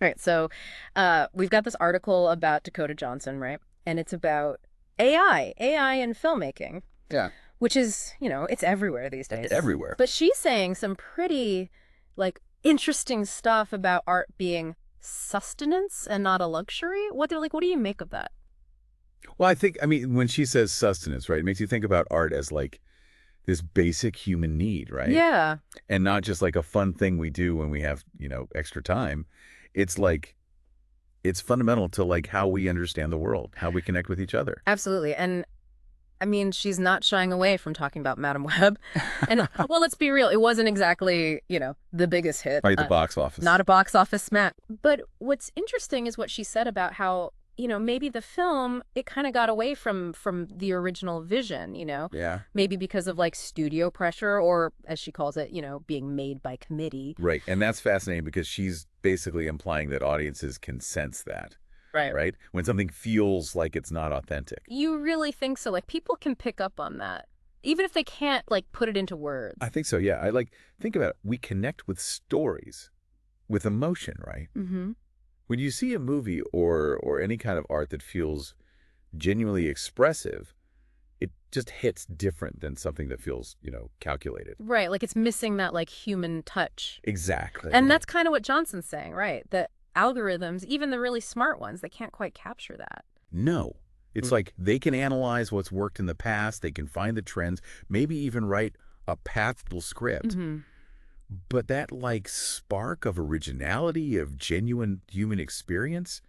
All right, so we've got this article about Dakota Johnson, right? And it's about AI in filmmaking, Yeah, which is, it's everywhere these days. everywhere. But she's saying some pretty, interesting stuff about art being sustenance and not a luxury. What do you make of that? Well, I mean, when she says sustenance, right, it makes you think about art as like this basic human need, right? Yeah, And not just like a fun thing we do when we have, extra time. It's like, it's fundamental to like how we understand the world, how we connect with each other. absolutely. And I mean, she's not shying away from talking about Madam Web. And well, let's be real, it wasn't exactly, the biggest hit. Right, the box Not office. a box office smash. But what's interesting is what she said about how, maybe the film, it kind of got away from the original vision. Yeah. Maybe because of like studio pressure or as she calls it, being made by committee. Right. And that's fascinating because she's basically implying that audiences can sense that, Right. right? When something feels like it's not authentic. You really think so? Like people can pick up on that. Even if they can't like put it into words. I think so, yeah. I like, think about it. We connect with stories, with emotion, right? Mm-hmm. When you see a movie or any kind of art that feels genuinely expressive, it just hits different than something that feels, calculated. Right, like it's missing that like human touch. Exactly. And that's kind of what Johnson's saying, right? That algorithms, even the really smart ones, they can't quite capture that. No. It's like they can analyze what's worked in the past, they can find the trends, maybe even write a pathful script. Hmm. But that like spark of originality, of genuine human experience,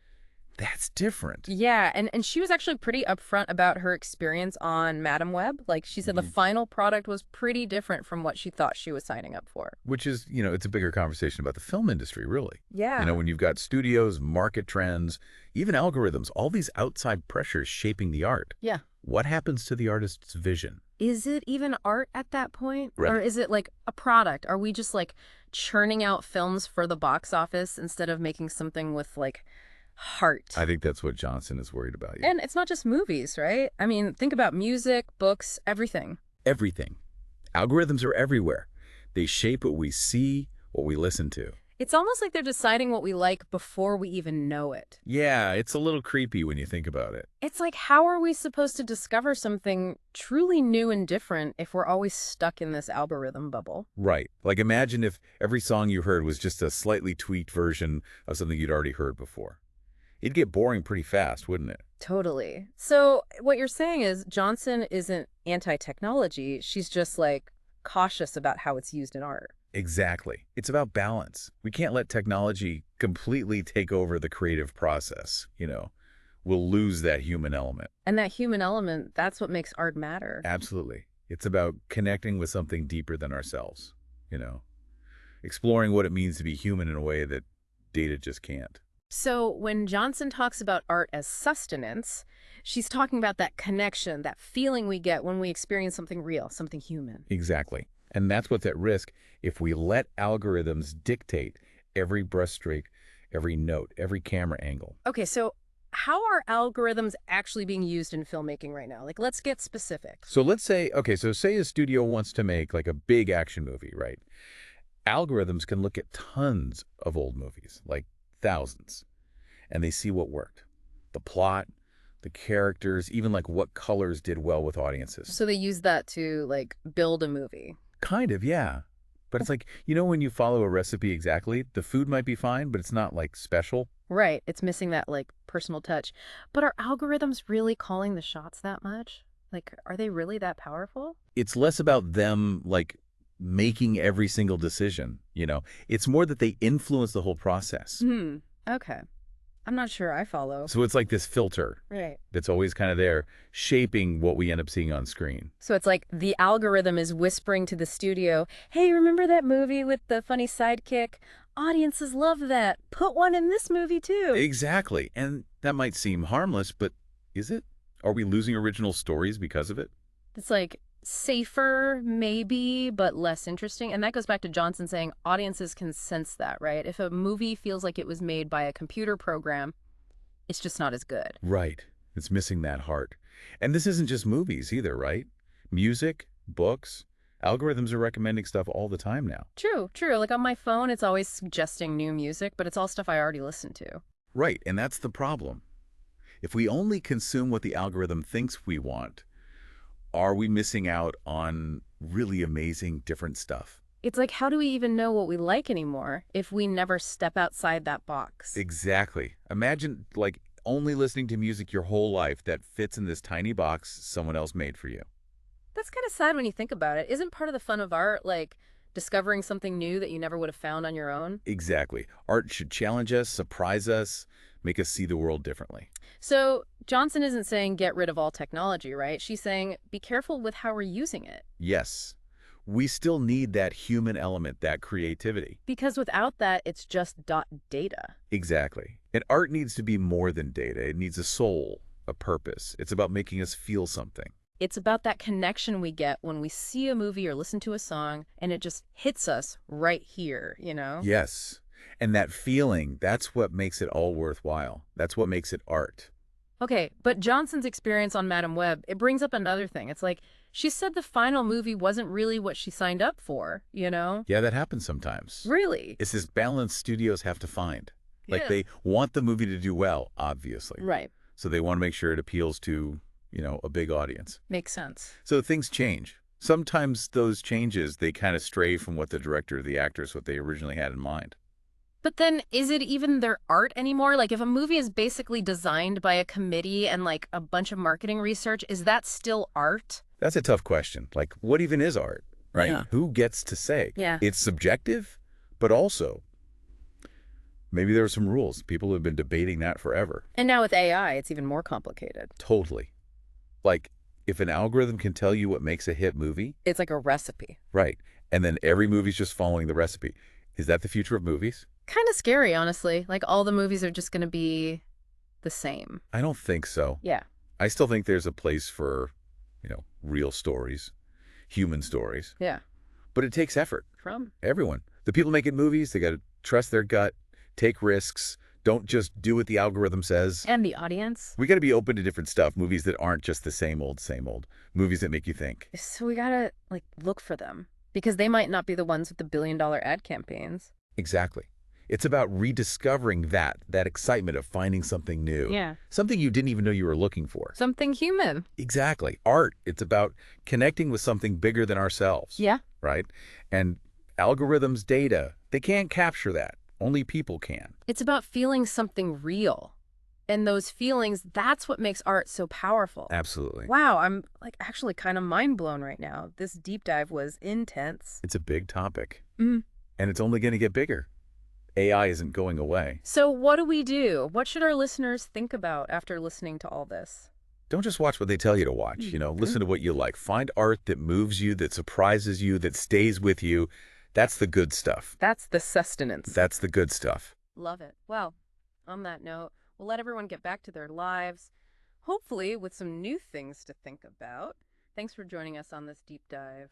that's different. Yeah, and she was actually pretty upfront about her experience on Madam Web. Like she said the Mhm. final product was pretty different from what she thought she was signing up for. Which is, it's a bigger conversation about the film industry, really. Yeah. When you've got studios, market trends, even algorithms, all these outside pressures shaping the art. Yeah. What happens to the artist's vision? Is it even art at that point? Right. Or is it like a product? Are we just like churning out films for the box office instead of making something with like heart? I think that's what Johnson is worried about. Yeah. And it's not just movies, right? I mean, think about music, books, everything. Everything. Algorithms are everywhere. They shape what we see, what we listen to. It's almost like they're deciding what we like before we even know it. Yeah, it's a little creepy when you think about it. It's like, how are we supposed to discover something truly new and different if we're always stuck in this algorithm bubble? Right. Like imagine if every song you heard was just a slightly tweaked version of something you'd already heard before. It'd get boring pretty fast, wouldn't it? Totally. So, what you're saying is Johnson isn't anti-technology. She's just like cautious about how it's used in art. Exactly. It's about balance. We can't let technology completely take over the creative process. We'll lose that human element. And that human element, that's what makes art matter. Absolutely. It's about connecting with something deeper than ourselves, exploring what it means to be human in a way that data just can't. So, when Johnson talks about art as sustenance, she's talking about that connection, that feeling we get when we experience something real, something human. Exactly. And that's what's at risk if we let algorithms dictate every brushstroke, every note, every camera angle. Okay, so how are algorithms actually being used in filmmaking right now? Like, let's get specific. So let's say, okay, so say a studio wants to make like a big action movie, right? Algorithms can look at tons of old movies, like thousands, and they see what worked. The plot, the characters, even like what colors did well with audiences. So they use that to, like, build a movie. Kind of, yeah. But it's like, when you follow a recipe exactly, the food might be fine, but it's not like special. Right, it's missing that, like, personal touch. But are algorithms really calling the shots that much? Like, are they really that powerful? It's less about them like making every single decision. It's more that they influence the whole process. Hmm, okay. I'm not sure I follow. So it's like this filter Right. that's always kind of there, shaping what we end up seeing on screen. So it's like the algorithm is whispering to the studio, hey, remember that movie with the funny sidekick? Audiences love that. Put one in this movie too. Exactly. And that might seem harmless, but is it? Are we losing original stories because of it? It's like safer, maybe, but less interesting. And that goes back to Johnson saying audiences can sense that, right? If a movie feels like it was made by a computer program, it's just not as good. Right. It's missing that heart. And this isn't just movies either, right? Music, books, Algorithms are recommending stuff all the time now. True, true. Like on my phone, it's always suggesting new music, but it's all stuff I already listened to. Right, and that's the problem. If we only consume what the algorithm thinks we want, are we missing out on really amazing different stuff? It's like, how do we even know what we like anymore if we never step outside that box? Exactly. Imagine, like, only listening to music your whole life that fits in this tiny box someone else made for you. That's kind of sad when you think about it. Isn't part of the fun of art, like, discovering something new that you never would have found on your own? Exactly. Art should challenge us, surprise us, make us see the world differently. So Johnson isn't saying get rid of all technology, right? She's saying be careful with how we're using it. Yes, we still need that human element, that creativity. Because without that, it's just data. Exactly. And art needs to be more than data. It needs a soul, a purpose. It's about making us feel something. It's about that connection we get when we see a movie or listen to a song and it just hits us right here, you know? Yes. And that feeling, that's what makes it all worthwhile. That's what makes it art. Okay, but Johnson's experience on Madam Web, it brings up another thing. It's like, she said the final movie wasn't really what she signed up for, you know? Yeah, that happens sometimes. Really? It's this balance studios have to find. Like Yeah. they want the movie to do well, obviously. Right. So they want to make sure it appeals to, a big audience. Makes sense. So things change. Sometimes those changes, they kind of stray from what the director or the actors, what they originally had in mind. But then, is it even their art anymore? Like, if a movie is basically designed by a committee and, like, a bunch of marketing research, is that still art? That's a tough question. Like, what even is art, right? Yeah. Who gets to say? Yeah. It's subjective, but also maybe there are some rules. People have been debating that forever. And now with AI, it's even more complicated. Totally. Like, if an algorithm can tell you what makes a hit movie, It's like a recipe. right, and then every movie's just following the recipe, is that the future of movies? Kind of scary, honestly. Like, all the movies are just going to be the same. I don't think so. Yeah. I still think there's a place for, real stories, human stories. Yeah. But it takes effort. From? Everyone. The people making movies, they got to trust their gut, take risks, don't just do what the algorithm says. And the audience. We got to be open to different stuff, movies that aren't just the same old, movies that make you think. So we got to, like, look for them. Because they might not be the ones with the billion-dollar ad campaigns. Exactly. It's about rediscovering that excitement of finding something new. Yeah. Something you didn't even know you were looking for. Something human. Exactly. Art, it's about connecting with something bigger than ourselves. Yeah. Right? And algorithms, data, they can't capture that. Only people can. It's about feeling something real. And those feelings, that's what makes art so powerful. Absolutely. Wow, I'm like actually kind of mind blown right now. This deep dive was intense. It's a big topic. Mm. And it's only going to get bigger. AI isn't going away. So what do we do? What should our listeners think about after listening to all this? Don't just watch what they tell you to watch. Listen to what you like. Find art that moves you, that surprises you, that stays with you. That's the good stuff. That's the sustenance. That's the good stuff. Love it. Well, on that note, we'll let everyone get back to their lives, hopefully with some new things to think about. Thanks for joining us on this deep dive.